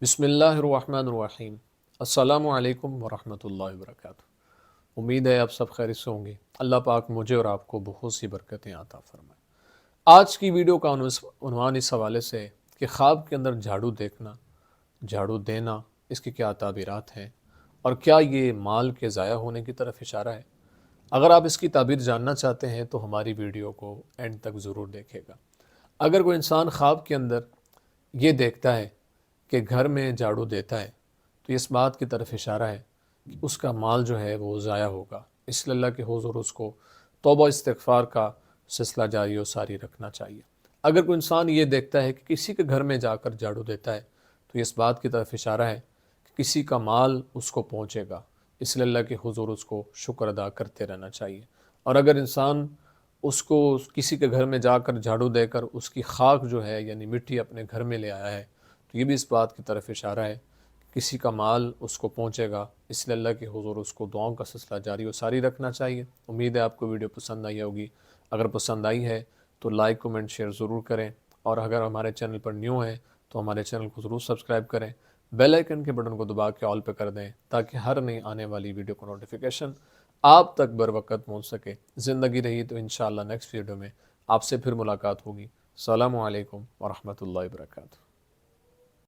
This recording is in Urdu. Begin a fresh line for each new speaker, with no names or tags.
بسم اللہ الرحمن الرحیم۔ السلام علیکم ورحمۃ اللہ وبرکاتہ۔ امید ہے آپ سب خیر سے ہوں گے۔ اللہ پاک مجھے اور آپ کو بہت سی برکتیں عطا فرمائے۔ آج کی ویڈیو کا عنوان اس حوالے سے ہے کہ خواب کے اندر جھاڑو دیکھنا، جھاڑو دینا، اس کی کیا تعبیرات ہیں اور کیا یہ مال کے ضائع ہونے کی طرف اشارہ ہے۔ اگر آپ اس کی تعبیر جاننا چاہتے ہیں تو ہماری ویڈیو کو اینڈ تک ضرور دیکھے گا۔ اگر کوئی انسان خواب کے اندر یہ دیکھتا ہے کہ گھر میں جھاڑو دیتا ہے تو اس بات کی طرف اشارہ ہے کہ اس کا مال جو ہے وہ ضائع ہوگا، اس لیے اللہ کے حضور اس کو توبہ استغفار کا سلسلہ جاری و ساری رکھنا چاہیے۔ اگر کوئی انسان یہ دیکھتا ہے کہ کسی کے گھر میں جا کر جھاڑو دیتا ہے تو اس بات کی طرف اشارہ ہے کہ کسی کا مال اس کو پہنچے گا، اس لیے اللہ کے حضور اس کو شکر ادا کرتے رہنا چاہیے۔ اور اگر انسان اس کو کسی کے گھر میں جا کر جھاڑو دے کر اس کی خاک جو ہے یعنی مٹی اپنے گھر میں لے آیا ہے تو یہ بھی اس بات کی طرف اشارہ ہے کہ کسی کا مال اس کو پہنچے گا، اس لیے اللہ کے حضور اس کو دعاؤں کا سلسلہ جاری و ساری رکھنا چاہیے۔ امید ہے آپ کو ویڈیو پسند آئی ہوگی۔ اگر پسند آئی ہے تو لائک کمنٹ شیئر ضرور کریں، اور اگر ہمارے چینل پر نیو ہیں تو ہمارے چینل کو ضرور سبسکرائب کریں، بیل آئیکن کے بٹن کو دبا کے آل پہ کر دیں تاکہ ہر نئی آنے والی ویڈیو کا نوٹیفیکیشن آپ تک بر وقت پہنچ سکے۔ زندگی رہی تو انشاءاللہ نیکسٹ ویڈیو میں آپ سے پھر ملاقات ہوگی۔ السلام علیکم ورحمۃ اللہ وبرکاتہ۔